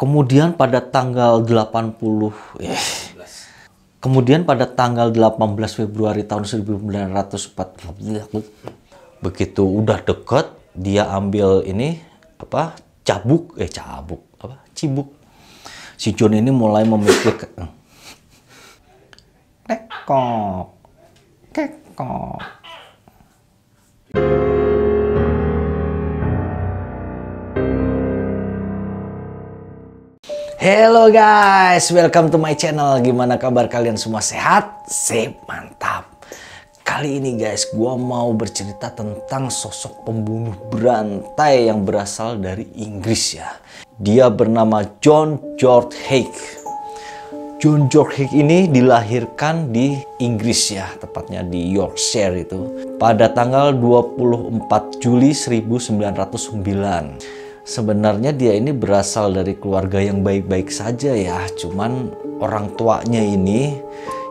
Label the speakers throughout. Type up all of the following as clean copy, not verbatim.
Speaker 1: Kemudian pada tanggal 18 Februari tahun 1940, begitu udah deket, dia ambil ini cibuk. Si John ini mulai memikirkan kekok. Hello guys, welcome to my channel. Gimana kabar kalian semua? Sehat? Sip, mantap. Kali ini guys, gua mau bercerita tentang sosok pembunuh berantai yang berasal dari Inggris ya. Dia bernama John George Haigh. John George Haigh ini dilahirkan di Inggris ya, tepatnya di Yorkshire itu, pada tanggal 24 Juli 1909. Sebenarnya dia ini berasal dari keluarga yang baik-baik saja ya, cuman orang tuanya ini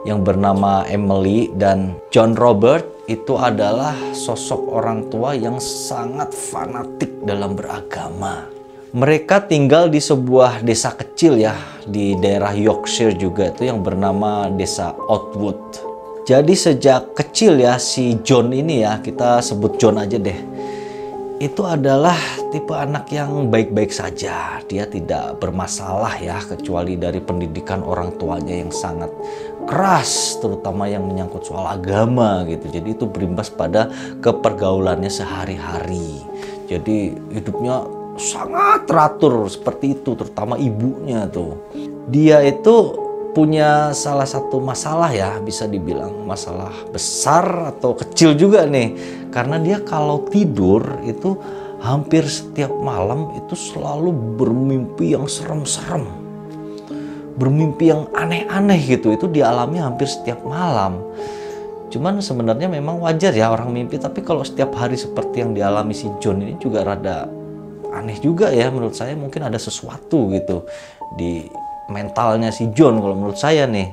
Speaker 1: yang bernama Emily dan John Robert itu adalah sosok orang tua yang sangat fanatik dalam beragama. Mereka tinggal di sebuah desa kecil ya, di daerah Yorkshire juga itu yang bernama desa Outwood. Jadi sejak kecil ya si John ini ya, kita sebut John aja deh, itu adalah tipe anak yang baik-baik saja. Dia tidak bermasalah ya, kecuali dari pendidikan orang tuanya yang sangat keras, terutama yang menyangkut soal agama gitu. Jadi itu berimbas pada kepergaulannya sehari-hari. Jadi hidupnya sangat teratur seperti itu, terutama ibunya tuh. Dia itu punya salah satu masalah ya, bisa dibilang masalah besar atau kecil juga nih, karena dia kalau tidur itu hampir setiap malam itu selalu bermimpi yang serem-serem, bermimpi yang aneh-aneh gitu. Itu dialami hampir setiap malam. Cuman sebenarnya memang wajar ya orang mimpi, tapi kalau setiap hari seperti yang dialami si John ini juga rada aneh juga ya menurut saya. Mungkin ada sesuatu gitu di mentalnya si John kalau menurut saya nih.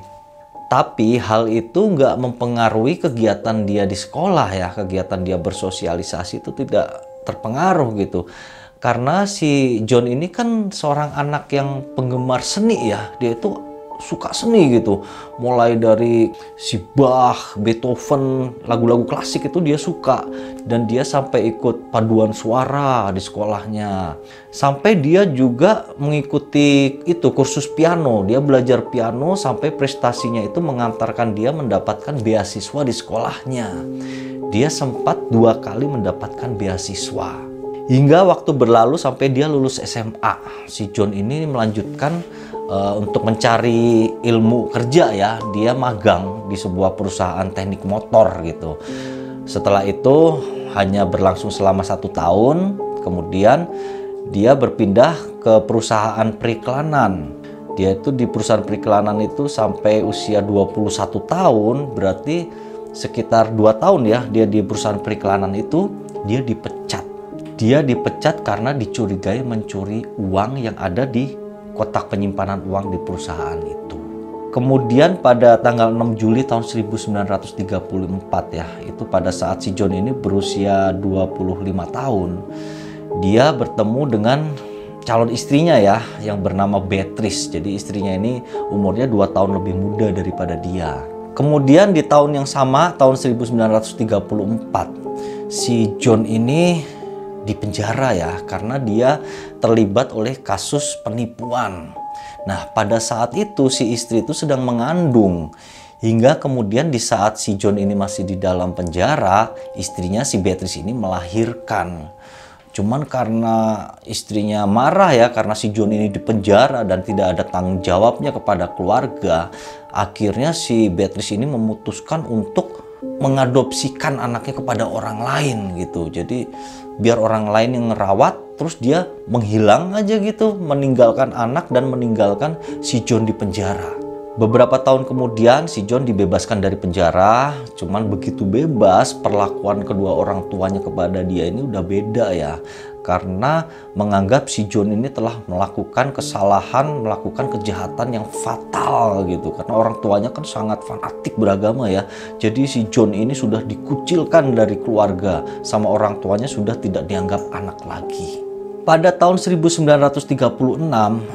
Speaker 1: Tapi hal itu nggak mempengaruhi kegiatan dia di sekolah ya, kegiatan dia bersosialisasi itu tidak terpengaruh gitu. Karena si John ini kan seorang anak yang penggemar seni ya, dia itu suka seni gitu. Mulai dari si Bach, Beethoven, lagu-lagu klasik itu dia suka. Dan dia sampai ikut paduan suara di sekolahnya. Sampai dia juga mengikuti itu kursus piano. Dia belajar piano sampai prestasinya itu mengantarkan dia mendapatkan beasiswa di sekolahnya. Dia sempat 2 kali mendapatkan beasiswa. Hingga waktu berlalu sampai dia lulus SMA. Si John ini melanjutkan untuk mencari ilmu kerja ya. Dia magang di sebuah perusahaan teknik motor gitu. Setelah itu hanya berlangsung selama 1 tahun. Kemudian dia berpindah ke perusahaan periklanan. Dia itu di perusahaan periklanan itu sampai usia 21 tahun. Berarti sekitar 2 tahun ya dia di perusahaan periklanan itu. Dia dipecat. Dia dipecat karena dicurigai mencuri uang yang ada di kotak penyimpanan uang di perusahaan itu. Kemudian pada tanggal 6 Juli tahun 1934 ya, itu pada saat si John ini berusia 25 tahun, dia bertemu dengan calon istrinya ya, yang bernama Beatrice. Jadi istrinya ini umurnya 2 tahun lebih muda daripada dia. Kemudian di tahun yang sama, tahun 1934, si John ini dipenjara ya, karena dia terlibat oleh kasus penipuan. Nah, pada saat itu si istri itu sedang mengandung. Hingga kemudian di saat si John ini masih di dalam penjara, istrinya si Beatrice ini melahirkan. Cuman karena istrinya marah ya, karena si John ini dipenjara dan tidak ada tanggung jawabnya kepada keluarga, akhirnya si Beatrice ini memutuskan untuk mengadopsikan anaknya kepada orang lain gitu. Jadi biar orang lain yang ngerawat, terus dia menghilang aja gitu, meninggalkan anak dan meninggalkan si John di penjara. Beberapa tahun kemudian si John dibebaskan dari penjara. Cuman begitu bebas, perlakuan kedua orang tuanya kepada dia ini udah beda ya. Karena menganggap si John ini telah melakukan kesalahan, melakukan kejahatan yang fatal gitu. Karena orang tuanya kan sangat fanatik beragama ya. Jadi si John ini sudah dikucilkan dari keluarga, sama orang tuanya sudah tidak dianggap anak lagi. Pada tahun 1936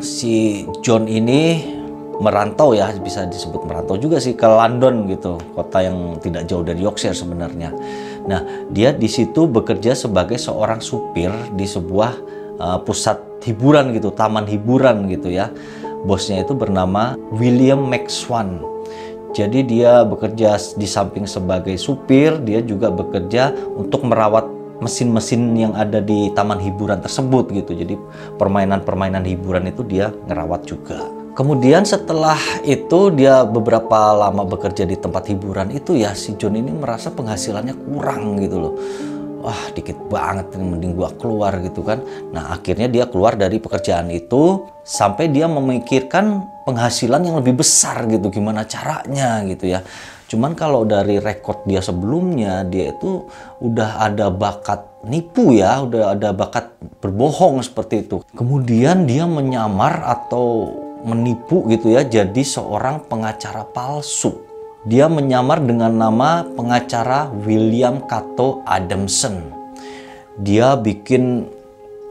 Speaker 1: si John ini merantau ya, bisa disebut merantau juga sih, ke London gitu, kota yang tidak jauh dari Yorkshire sebenarnya. Nah, dia di situ bekerja sebagai seorang supir di sebuah pusat hiburan gitu, taman hiburan gitu ya. Bosnya itu bernama William McSwan. Jadi dia bekerja di samping sebagai supir, dia juga bekerja untuk merawat mesin-mesin yang ada di taman hiburan tersebut gitu. Jadi permainan-permainan hiburan itu dia ngerawat juga. Kemudian setelah itu dia beberapa lama bekerja di tempat hiburan itu ya, si John ini merasa penghasilannya kurang gitu loh. Wah, dikit banget, mending gua keluar gitu kan. Nah, akhirnya dia keluar dari pekerjaan itu sampai dia memikirkan penghasilan yang lebih besar gitu, gimana caranya gitu ya. Cuman kalau dari rekod dia sebelumnya, dia itu udah ada bakat nipu ya, udah ada bakat berbohong seperti itu. Kemudian dia menyamar atau menipu gitu ya, jadi seorang pengacara palsu. Dia menyamar dengan nama pengacara William Cato Adamson. Dia bikin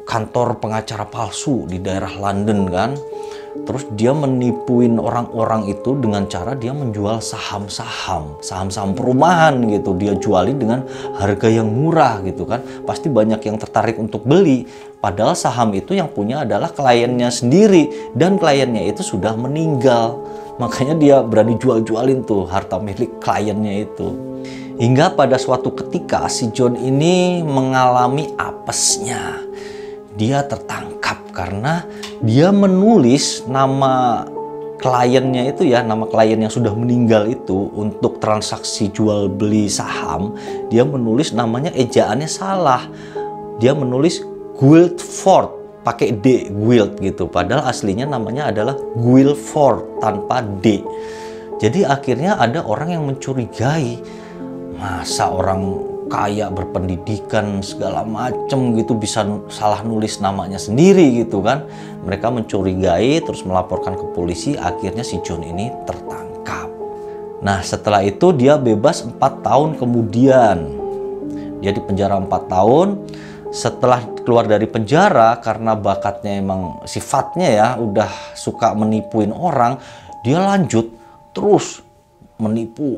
Speaker 1: kantor pengacara palsu di daerah London kan. Terus dia menipuin orang-orang itu dengan cara dia menjual saham-saham perumahan gitu. Dia jualin dengan harga yang murah gitu kan. Pasti banyak yang tertarik untuk beli. Padahal saham itu yang punya adalah kliennya sendiri. Dan kliennya itu sudah meninggal. Makanya dia berani jual-jualin tuh harta milik kliennya itu. Hingga pada suatu ketika si John ini mengalami apesnya. Dia tertangkap karena dia menulis nama kliennya itu ya, nama klien yang sudah meninggal itu untuk transaksi jual beli saham. Dia menulis namanya, ejaannya salah. Dia menulis Guildford pakai D, Guild gitu. Padahal aslinya namanya adalah Guildford tanpa D. Jadi akhirnya ada orang yang mencurigai, masa orang kaya berpendidikan segala macem gitu bisa salah nulis namanya sendiri gitu kan. Mereka mencurigai terus melaporkan ke polisi. Akhirnya si John ini tertangkap. Nah, setelah itu dia bebas 4 tahun kemudian. Dia di penjara 4 tahun. Setelah keluar dari penjara, karena bakatnya emang sifatnya ya udah suka menipuin orang, dia lanjut terus menipu,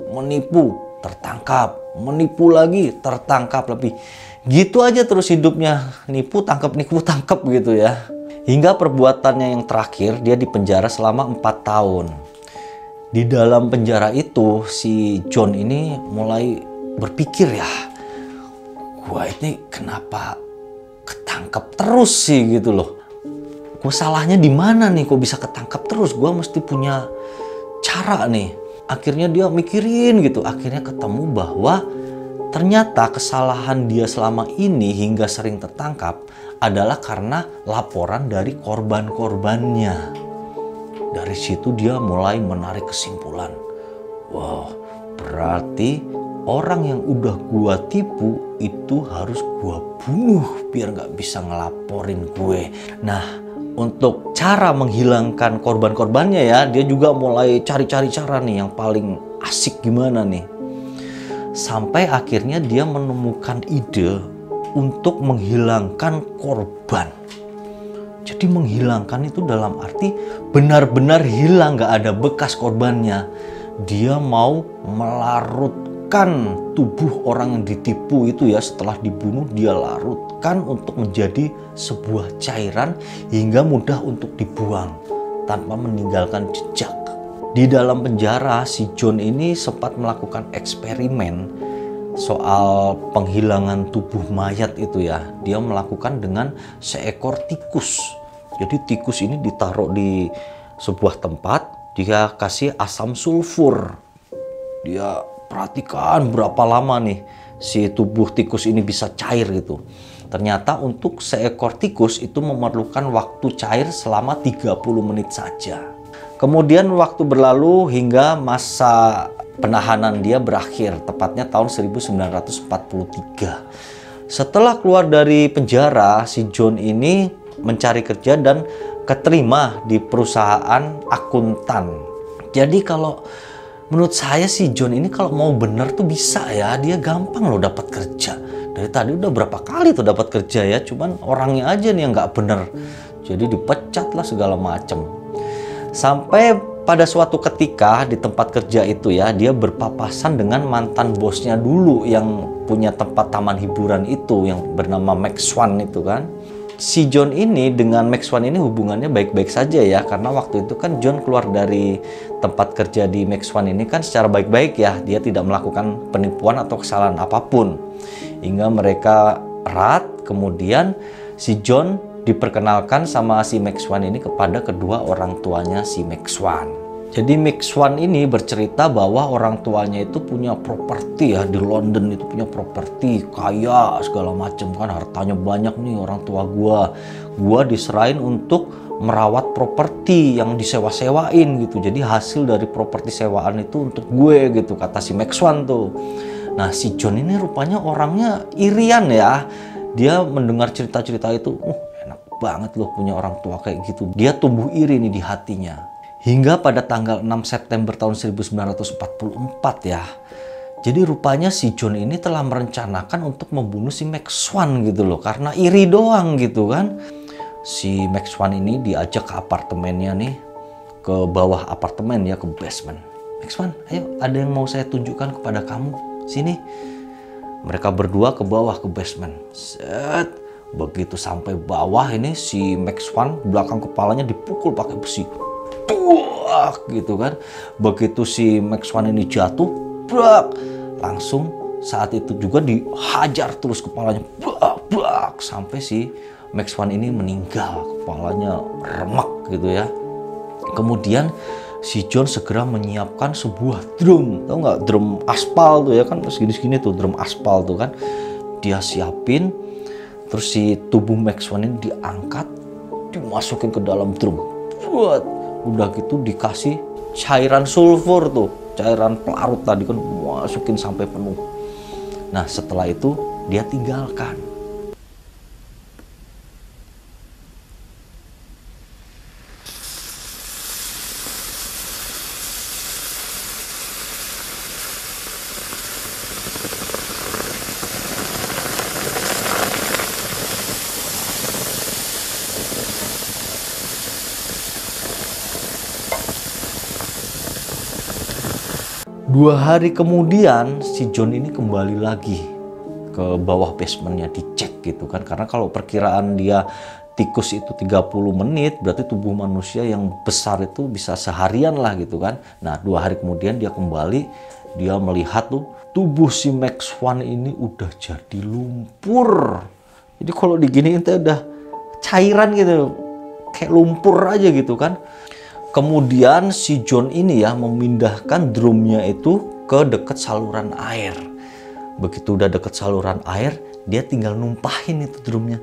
Speaker 1: tertangkap, menipu lagi, tertangkap lebih. Gitu aja terus hidupnya, nipu, tangkap gitu ya. Hingga perbuatannya yang terakhir, dia dipenjara selama 4 tahun. Di dalam penjara itu, si John ini mulai berpikir ya, gua ini kenapa ketangkap terus sih gitu loh. Gua salahnya di mana nih kok bisa ketangkap terus? Gua mesti punya cara nih. Akhirnya dia mikirin gitu, akhirnya ketemu bahwa ternyata kesalahan dia selama ini hingga sering tertangkap adalah karena laporan dari korban-korbannya. Dari situ dia mulai menarik kesimpulan, wow, berarti orang yang udah gua tipu itu harus gua bunuh biar nggak bisa ngelaporin gue. Nah, untuk cara menghilangkan korban-korbannya ya, dia juga mulai cari-cari cara nih yang paling asik gimana nih. Sampai akhirnya dia menemukan ide untuk menghilangkan korban. Jadi menghilangkan itu dalam arti benar-benar hilang, gak ada bekas korbannya. Dia mau melarutkan tubuh orang yang ditipu itu ya, setelah dibunuh dia larutkan untuk menjadi sebuah cairan hingga mudah untuk dibuang tanpa meninggalkan jejak. Di dalam penjara si John ini sempat melakukan eksperimen soal penghilangan tubuh mayat itu ya. Dia melakukan dengan seekor tikus. Jadi tikus ini ditaruh di sebuah tempat, dia kasih asam sulfur. Dia perhatikan berapa lama nih si tubuh tikus ini bisa cair gitu. Ternyata untuk seekor tikus itu memerlukan waktu cair selama 30 menit saja. Kemudian waktu berlalu hingga masa penahanan dia berakhir, tepatnya tahun 1943. Setelah keluar dari penjara, si John ini mencari kerja dan keterima di perusahaan akuntan. Jadi kalau menurut saya si John ini kalau mau bener tuh bisa ya, dia gampang loh dapat kerja. Dari tadi udah berapa kali tuh dapat kerja ya, cuman orangnya aja nih yang nggak bener. Jadi dipecat lah segala macem. Sampai pada suatu ketika di tempat kerja itu ya, dia berpapasan dengan mantan bosnya dulu yang punya tempat taman hiburan itu yang bernama Max Swan itu kan. Si John ini dengan Max Swan ini hubungannya baik-baik saja ya, karena waktu itu kan John keluar dari tempat kerja di Max Swan ini kan secara baik-baik ya, dia tidak melakukan penipuan atau kesalahan apapun. Hingga mereka erat, kemudian si John diperkenalkan sama si Max Swan ini kepada kedua orang tuanya si Max Swan. Jadi Max Swan ini bercerita bahwa orang tuanya itu punya properti ya, di London itu punya properti, kaya segala macam kan, hartanya banyak nih orang tua gua diserahin untuk merawat properti yang disewa-sewain gitu. Jadi hasil dari properti sewaan itu untuk gue gitu, kata si Max Swan tuh. Nah si John ini rupanya orangnya irian ya. Dia mendengar cerita-cerita itu, enak banget loh punya orang tua kayak gitu. Dia tumbuh iri nih di hatinya. Hingga pada tanggal 6 September tahun 1944 ya. Jadi rupanya si John ini telah merencanakan untuk membunuh si Max Swan gitu loh. Karena iri doang gitu kan. Si Max Swan ini diajak ke apartemennya nih. Ke bawah apartemen ya, ke basement. Max Swan, ayo ada yang mau saya tunjukkan kepada kamu. Sini. Mereka berdua ke bawah ke basement. Set. Begitu sampai bawah ini si Max Swan belakang kepalanya dipukul pakai besi. Buak gitu kan. Begitu si Max Swan ini jatuh, buak. Langsung saat itu juga dihajar terus kepalanya. Buak, buak. Sampai si Max Swan ini meninggal. Kepalanya remek gitu ya. Kemudian si John segera menyiapkan sebuah drum, tau nggak, drum aspal tuh ya kan, segini-segini tuh drum aspal tuh kan, dia siapin, terus si tubuh Max Swan ini diangkat, dimasukin ke dalam drum, buat, udah gitu dikasih cairan sulfur tuh, cairan pelarut tadi kan, masukin sampai penuh. Nah setelah itu dia tinggalkan. 2 hari kemudian si John ini kembali lagi ke bawah basementnya, dicek gitu kan. Karena kalau perkiraan dia tikus itu 30 menit, berarti tubuh manusia yang besar itu bisa seharian lah gitu kan. Nah 2 hari kemudian dia kembali, dia melihat tuh tubuh si Max Swan ini udah jadi lumpur. Jadi kalau diginiin tuh udah cairan gitu, kayak lumpur aja gitu kan. Kemudian si John ini ya memindahkan drumnya itu ke dekat saluran air. Begitu udah deket saluran air, dia tinggal numpahin itu drumnya.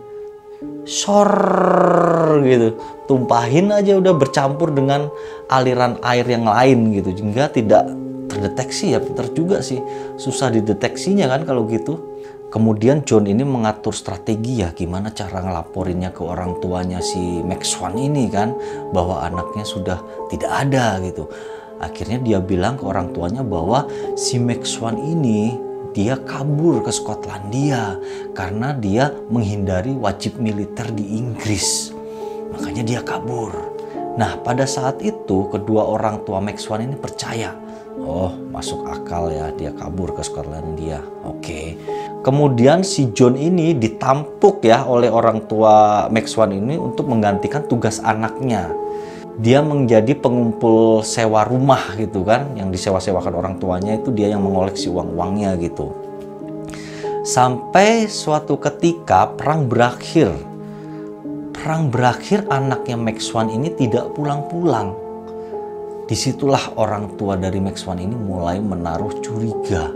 Speaker 1: Sor gitu, tumpahin aja udah bercampur dengan aliran air yang lain gitu. Hingga tidak terdeteksi ya, pintar juga sih. Susah dideteksinya kan kalau gitu. Kemudian John ini mengatur strategi ya, gimana cara ngelaporinnya ke orang tuanya si Max Swan ini kan, bahwa anaknya sudah tidak ada gitu. Akhirnya dia bilang ke orang tuanya bahwa si Max Swan ini dia kabur ke Skotlandia karena dia menghindari wajib militer di Inggris. Makanya dia kabur. Nah pada saat itu kedua orang tua Max Swan ini percaya, oh masuk akal ya dia kabur ke Skotlandia. Oke. Kemudian si John ini ditampuk ya oleh orang tua Max Swan ini untuk menggantikan tugas anaknya. Dia menjadi pengumpul sewa rumah gitu kan, yang disewa-sewakan orang tuanya itu dia yang mengoleksi uang-uangnya gitu. Sampai suatu ketika perang berakhir. Perang berakhir, anaknya Max Swan ini tidak pulang-pulang. Disitulah orang tua dari Max Swan ini mulai menaruh curiga.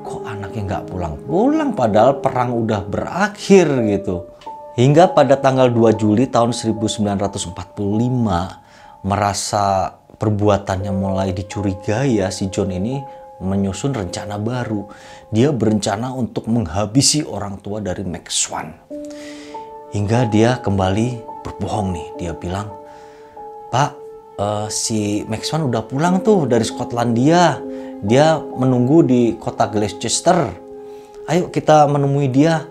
Speaker 1: Kok anaknya nggak pulang-pulang padahal perang udah berakhir gitu. Hingga pada tanggal 2 Juli tahun 1945 merasa perbuatannya mulai dicurigai ya, si John ini menyusun rencana baru. Dia berencana untuk menghabisi orang tua dari Max Swan. Hingga dia kembali berbohong nih. Dia bilang, "Pak, si Max Swan udah pulang tuh dari Skotlandia. Dia menunggu di kota Gloucester. ayo kita menemui dia.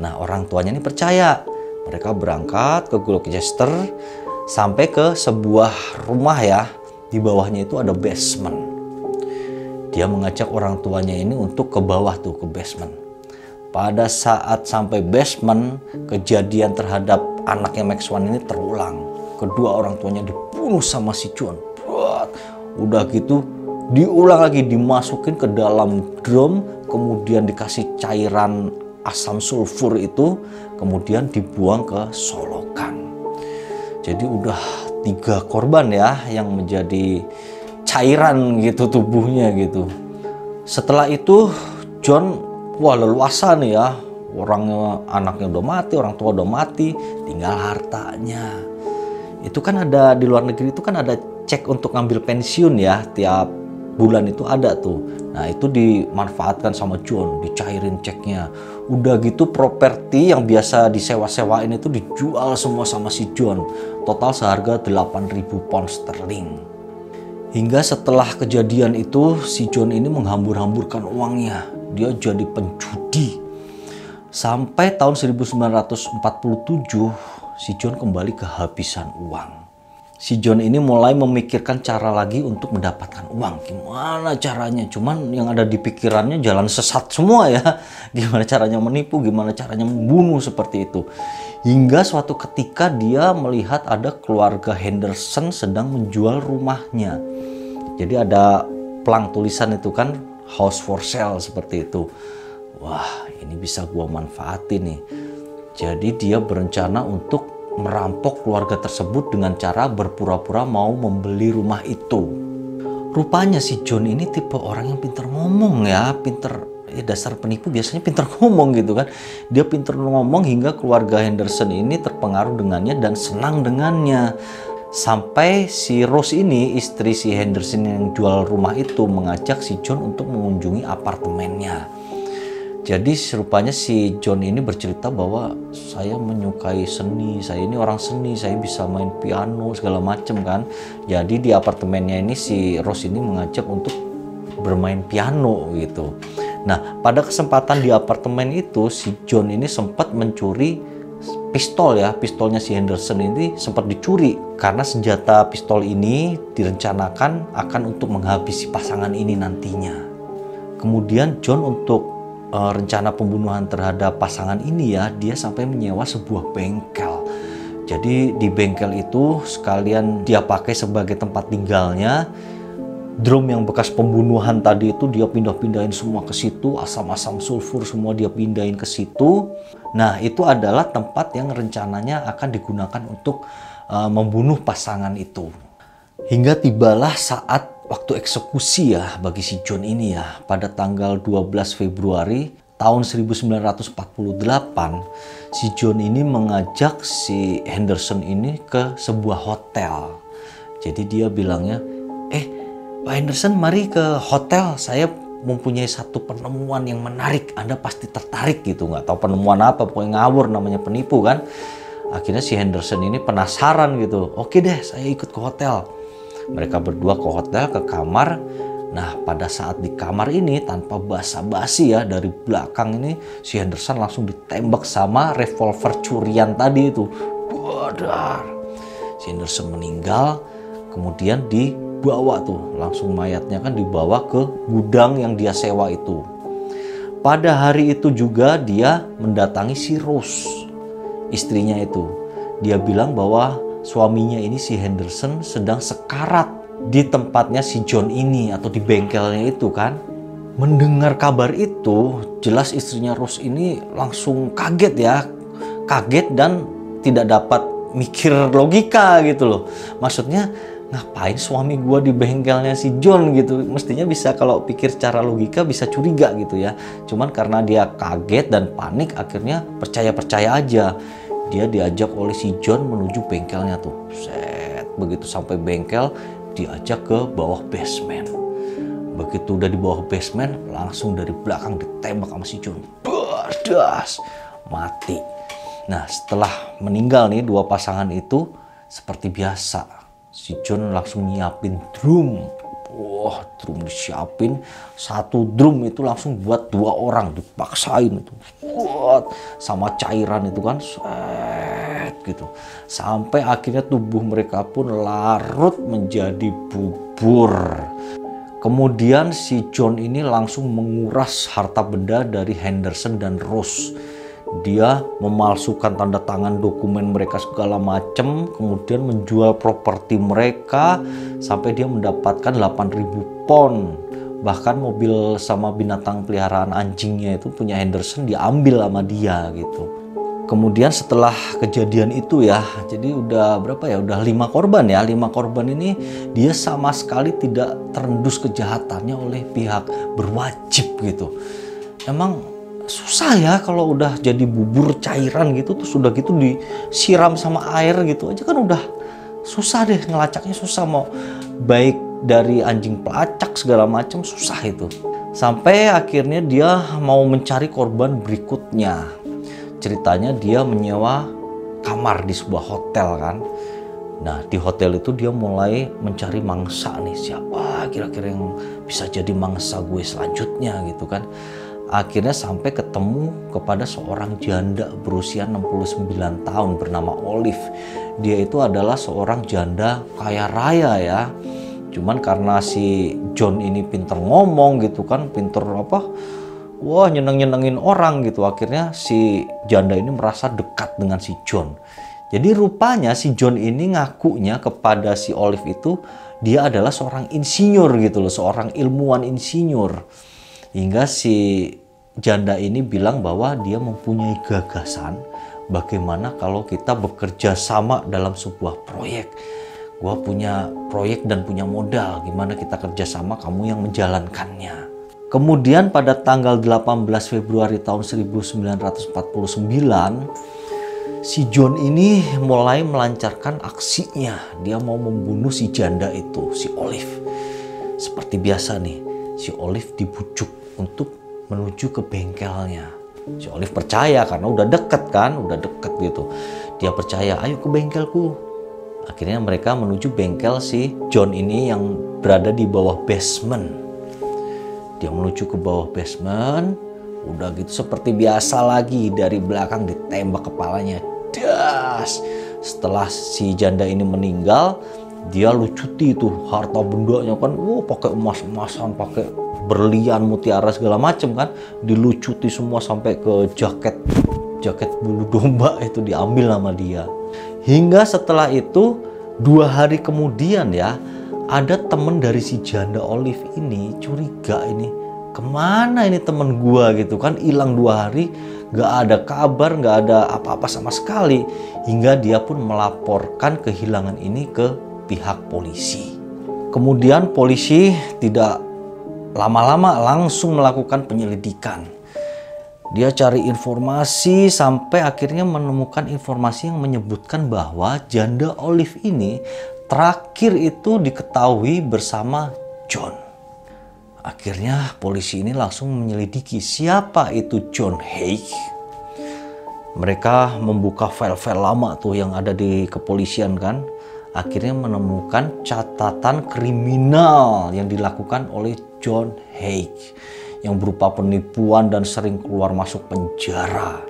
Speaker 1: Nah, orang tuanya ini percaya. Mereka berangkat ke Gloucester sampai ke sebuah rumah ya. Di bawahnya itu ada basement. Dia mengajak orang tuanya ini untuk ke bawah tuh, ke basement. Pada saat sampai basement, kejadian terhadap anaknya Max Wan ini terulang. Kedua orang tuanya dibunuh sama si John. Udah gitu diulang lagi, dimasukin ke dalam drum, kemudian dikasih cairan asam sulfur itu, kemudian dibuang ke solokan. Jadi udah 3 korban ya yang menjadi cairan gitu tubuhnya gitu. Setelah itu John leluasa nih ya, anaknya udah mati, orang tua udah mati, tinggal hartanya. Itu kan ada di luar negeri itu kan ada cek untuk ngambil pensiun ya, tiap bulan itu ada tuh. Nah itu dimanfaatkan sama John, dicairin ceknya. Udah gitu properti yang biasa disewa-sewain itu dijual semua sama si John. Total seharga 8.000 pound sterling. Hingga setelah kejadian itu si John ini menghambur-hamburkan uangnya. Dia jadi penjudi. Sampai tahun 1947 si John kembali kehabisan uang. Si John ini mulai memikirkan cara lagi untuk mendapatkan uang. Gimana caranya? Cuman yang ada di pikirannya jalan sesat semua ya. Gimana caranya menipu, gimana caranya membunuh seperti itu. Hingga suatu ketika dia melihat ada keluarga Henderson sedang menjual rumahnya. Jadi ada pelang tulisan itu kan, house for sale seperti itu. Wah, ini bisa gua manfaatin nih. Jadi dia berencana untuk merampok keluarga tersebut dengan cara berpura-pura mau membeli rumah itu. Rupanya si John ini tipe orang yang pintar ngomong ya, dasar penipu biasanya pintar ngomong gitu kan. Dia pintar ngomong hingga keluarga Henderson ini terpengaruh dengannya dan senang dengannya. Sampai si Rose ini, istri si Henderson yang jual rumah itu, mengajak si John untuk mengunjungi apartemennya. Jadi rupanya si John ini bercerita bahwa saya menyukai seni, saya ini orang seni, saya bisa main piano segala macem kan. Jadi di apartemennya ini si Rose ini mengajak untuk bermain piano gitu. Nah pada kesempatan di apartemen itu si John ini sempat mencuri pistol ya, pistolnya si Henderson ini sempat dicuri karena senjata pistol ini direncanakan akan untuk menghabisi pasangan ini nantinya. Kemudian John untuk rencana pembunuhan terhadap pasangan ini ya, dia sampai menyewa sebuah bengkel. Jadi di bengkel itu sekalian dia pakai sebagai tempat tinggalnya. Drum yang bekas pembunuhan tadi itu dia pindah-pindahin semua ke situ, asam-asam sulfur semua dia pindahin ke situ. Nah itu adalah tempat yang rencananya akan digunakan untuk membunuh pasangan itu. Hingga tibalah saat waktu eksekusi ya bagi si John ini ya. Pada tanggal 12 Februari tahun 1948, si John ini mengajak si Henderson ini ke sebuah hotel. Jadi dia bilangnya, Pak Henderson, mari ke hotel, saya mempunyai satu penemuan yang menarik, Anda pasti tertarik gitu. Nggak tahu penemuan apa, pokoknya ngawur, namanya penipu kan. Akhirnya si Henderson ini penasaran gitu, oke deh saya ikut ke hotel. Mereka berdua ke hotel, ke kamar. Nah pada saat di kamar ini tanpa basa-basi ya, dari belakang ini si Henderson langsung ditembak sama revolver curian tadi itu. Badar. Si Henderson meninggal, kemudian dibawa tuh, langsung mayatnya kan dibawa ke gudang yang dia sewa itu. Pada hari itu juga dia mendatangi si Rose, istrinya itu. Dia bilang bahwa suaminya ini si Henderson sedang sekarat di tempatnya si John ini atau di bengkelnya itu kan. Mendengar kabar itu, jelas istrinya Rose ini langsung kaget ya. Kaget dan tidak dapat mikir logika gitu loh. Maksudnya ngapain suami gua di bengkelnya si John gitu. Mestinya bisa, kalau pikir secara logika bisa curiga gitu ya. Cuman karena dia kaget dan panik, akhirnya percaya-percaya aja. Dia diajak oleh si John menuju bengkelnya tuh. Set, begitu sampai bengkel diajak ke bawah basement. Begitu udah di bawah basement, langsung dari belakang ditembak sama si John. Berdas, mati. Nah setelah meninggal nih dua pasangan itu, seperti biasa si John langsung nyiapin drum. Wah, drum disiapin, satu drum itu langsung buat 2 orang, dipaksain itu. Wah, sama cairan itu kan, set gitu. Sampai akhirnya tubuh mereka pun larut menjadi bubur. Kemudian si John ini langsung menguras harta benda dari Henderson dan Rose. Dia memalsukan tanda tangan dokumen mereka segala macam, kemudian menjual properti mereka sampai dia mendapatkan 8.000 pound. Bahkan mobil sama binatang peliharaan anjingnya itu punya Henderson diambil sama dia gitu. Kemudian setelah kejadian itu ya, jadi udah berapa ya, udah 5 korban ya. 5 korban ini dia sama sekali tidak terendus kejahatannya oleh pihak berwajib gitu. Emang susah ya kalau udah jadi bubur cairan gitu, terus udah gitu disiram sama air gitu aja kan udah susah deh, ngelacaknya susah, mau baik dari anjing pelacak segala macam susah itu. Sampai akhirnya dia mau mencari korban berikutnya. Ceritanya dia menyewa kamar di sebuah hotel kan. Nah di hotel itu dia mulai mencari mangsa nih, siapa kira-kira yang bisa jadi mangsa gue selanjutnya gitu kan. Akhirnya sampai ketemu kepada seorang janda berusia 69 tahun bernama Olive. Dia itu adalah seorang janda kaya raya ya. Cuman karena si John ini pinter ngomong gitu kan, pinter wah nyenengin orang gitu. Akhirnya si janda ini merasa dekat dengan si John. Jadi rupanya si John ini ngakunya kepada si Olive itu dia adalah seorang insinyur gitu loh, seorang ilmuwan insinyur. Hingga si janda ini bilang bahwa dia mempunyai gagasan bagaimana kalau kita bekerja sama dalam sebuah proyek. Gua punya proyek dan punya modal, gimana kita kerjasama, kamu yang menjalankannya. Kemudian pada tanggal 18 Februari tahun 1949, si John ini mulai melancarkan aksinya. Dia mau membunuh si janda itu, si Olive. Seperti biasa nih, si Olive dibujuk untuk menuju ke bengkelnya. Si Olive percaya karena udah deket kan, udah deket gitu. Dia percaya, ayo ke bengkelku. Akhirnya mereka menuju bengkel si John ini yang berada di bawah basement. Dia menuju ke bawah basement, udah gitu seperti biasa lagi dari belakang ditembak kepalanya. Das. Setelah si janda ini meninggal, dia lucuti itu harta bendanya kan, pakai emas-emasan, pakai berlian, mutiara segala macam kan, dilucuti semua sampai ke jaket bulu domba itu diambil sama dia. Hingga setelah itu 2 hari kemudian ya, ada temen dari si janda Olive ini curiga, ini kemana ini temen gua gitu kan, hilang 2 hari, gak ada kabar, gak ada apa-apa sama sekali. Hingga dia pun melaporkan kehilangan ini ke pihak polisi. Kemudian polisi tidak lama-lama langsung melakukan penyelidikan. Dia cari informasi sampai akhirnya menemukan informasi yang menyebutkan bahwa janda Olive ini terakhir itu diketahui bersama John. Akhirnya polisi ini langsung menyelidiki siapa itu John Haig. Mereka membuka file-file lama tuh yang ada di kepolisian kan. Akhirnya menemukan catatan kriminal yang dilakukan oleh John Haig yang berupa penipuan dan sering keluar masuk penjara.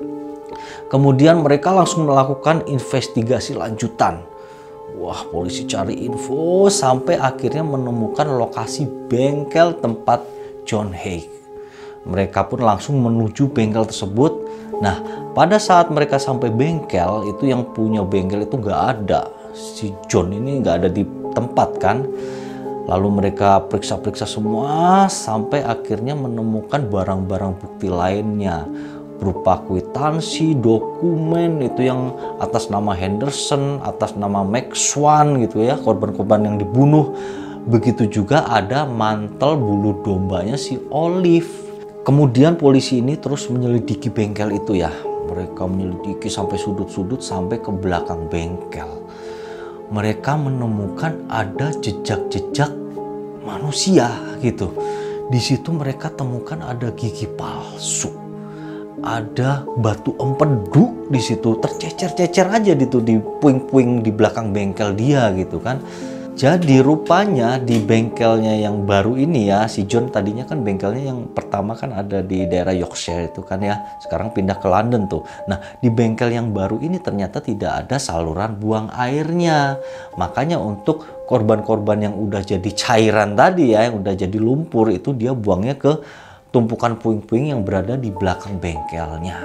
Speaker 1: Kemudian mereka langsung melakukan investigasi lanjutan. Wah, polisi cari info sampai akhirnya menemukan lokasi bengkel tempat John Haig. Mereka pun langsung menuju bengkel tersebut. Nah, pada saat mereka sampai bengkel, itu yang punya bengkel itu nggak ada. Si John ini nggak ada di tempat kan. Lalu mereka periksa-periksa semua sampai akhirnya menemukan barang-barang bukti lainnya berupa kwitansi, dokumen itu yang atas nama Henderson, atas nama Max Swan gitu ya, korban-korban yang dibunuh. Begitu juga ada mantel bulu dombanya si Olive. Kemudian polisi ini terus menyelidiki bengkel itu ya. Mereka menyelidiki sampai sudut-sudut sampai ke belakang bengkel. Mereka menemukan ada jejak-jejak manusia gitu. Di situ mereka temukan ada gigi palsu, ada batu empedu di situ tercecer-cecer aja gitu di puing-puing di belakang bengkel dia gitu kan. Jadi rupanya di bengkelnya yang baru ini ya, si John tadinya kan bengkelnya yang pertama kan ada di daerah Yorkshire itu kan ya, sekarang pindah ke London tuh. Nah, di bengkel yang baru ini ternyata tidak ada saluran buang airnya. Makanya untuk korban-korban yang udah jadi cairan tadi ya, yang udah jadi lumpur itu dia buangnya ke tumpukan puing-puing yang berada di belakang bengkelnya.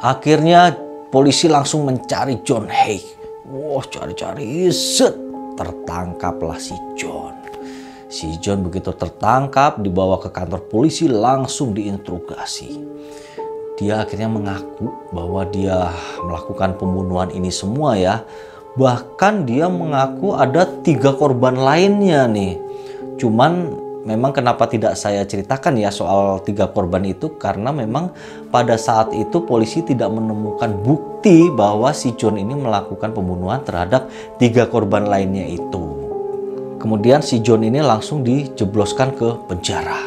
Speaker 1: Akhirnya polisi langsung mencari John Haigh. Wah, cari-cari, set. Tertangkaplah si John. Si John begitu tertangkap, dibawa ke kantor polisi, langsung diinterogasi. Dia akhirnya mengaku bahwa dia melakukan pembunuhan ini semua ya. Bahkan dia mengaku ada 3 korban lainnya nih. Cuman memang kenapa tidak saya ceritakan ya soal 3 korban itu, karena memang pada saat itu polisi tidak menemukan bukti bahwa si John ini melakukan pembunuhan terhadap 3 korban lainnya itu. Kemudian si John ini langsung dijebloskan ke penjara.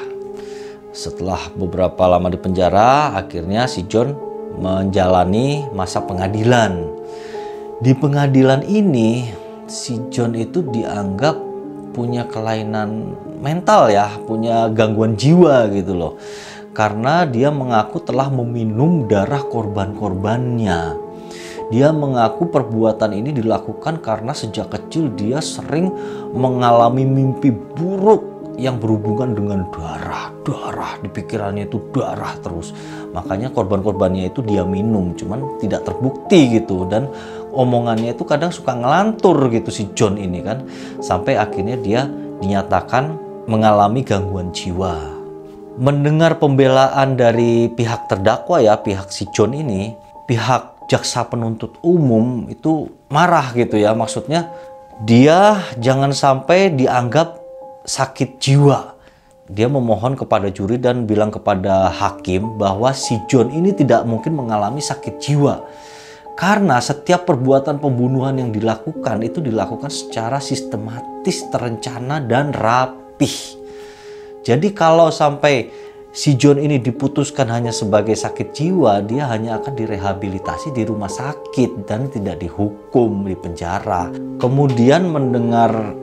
Speaker 1: Setelah beberapa lama di penjara, akhirnya si John menjalani masa pengadilan. Di pengadilan ini si John itu dianggap punya kelainan mental ya, punya gangguan jiwa gitu loh. Karena dia mengaku telah meminum darah korban-korbannya. Dia mengaku perbuatan ini dilakukan karena sejak kecil dia sering mengalami mimpi buruk yang berhubungan dengan darah. Di pikirannya itu darah terus. Makanya korban-korbannya itu dia minum, cuman tidak terbukti gitu. Dan omongannya itu kadang suka ngelantur gitu si John ini kan. Sampai akhirnya dia dinyatakan mengalami gangguan jiwa. Mendengar pembelaan dari pihak terdakwa ya, pihak si John ini, pihak jaksa penuntut umum itu marah gitu ya. Maksudnya dia jangan sampai dianggap sakit jiwa. Dia memohon kepada juri dan bilang kepada hakim bahwa si John ini tidak mungkin mengalami sakit jiwa. Karena setiap perbuatan pembunuhan yang dilakukan itu dilakukan secara sistematis, terencana, dan rapih. Jadi kalau sampai si John ini diputuskan hanya sebagai sakit jiwa, dia hanya akan direhabilitasi di rumah sakit dan tidak dihukum di penjara. Kemudian mendengar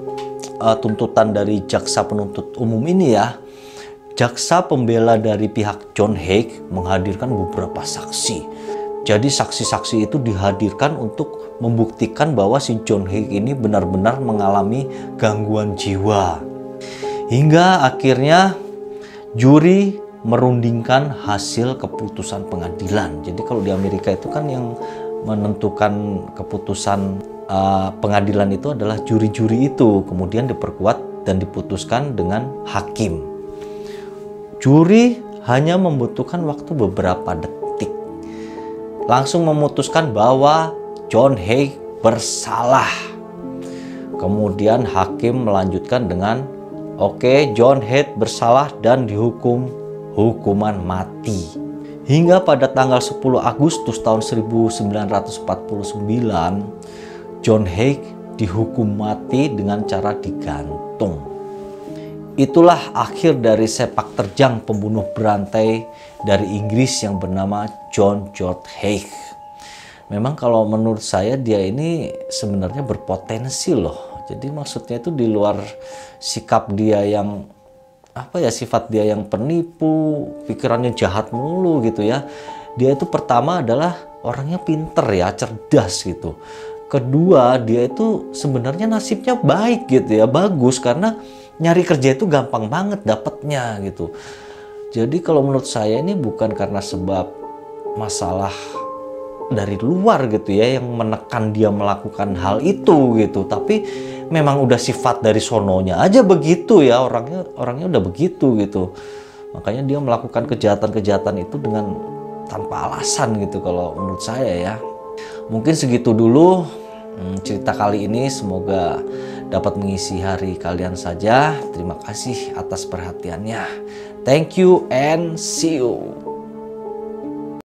Speaker 1: tuntutan dari jaksa penuntut umum ini ya, jaksa pembela dari pihak John Haigh menghadirkan beberapa saksi. Jadi saksi-saksi itu dihadirkan untuk membuktikan bahwa si John Haigh ini benar-benar mengalami gangguan jiwa. Hingga akhirnya juri merundingkan hasil keputusan pengadilan. Jadi kalau di Amerika itu kan yang menentukan keputusan pengadilan itu adalah juri-juri itu. Kemudian diperkuat dan diputuskan dengan hakim. Juri hanya membutuhkan waktu beberapa detik. Langsung memutuskan bahwa John Haigh bersalah. Kemudian hakim melanjutkan dengan oke, John Haigh bersalah dan dihukum hukuman mati. Hingga pada tanggal 10 Agustus tahun 1949, John Haigh dihukum mati dengan cara digantung. Itulah akhir dari sepak terjang pembunuh berantai dari Inggris yang bernama John George Haigh. Memang kalau menurut saya dia ini sebenarnya berpotensi loh. Jadi maksudnya itu di luar sikap dia yang sifat dia yang penipu, pikirannya jahat mulu gitu ya. Dia itu pertama adalah orangnya pinter ya, cerdas gitu. Kedua, dia itu sebenarnya nasibnya baik gitu ya, bagus karena nyari kerja itu gampang banget dapetnya gitu. Jadi kalau menurut saya ini bukan karena sebab masalah dari luar gitu ya yang menekan dia melakukan hal itu gitu, tapi memang udah sifat dari sononya aja begitu ya, orangnya udah begitu gitu. Makanya dia melakukan kejahatan-kejahatan itu dengan tanpa alasan gitu kalau menurut saya ya. Mungkin segitu dulu cerita kali ini, semoga dapat mengisi hari kalian saja. Terima kasih atas perhatiannya. Thank you and see you.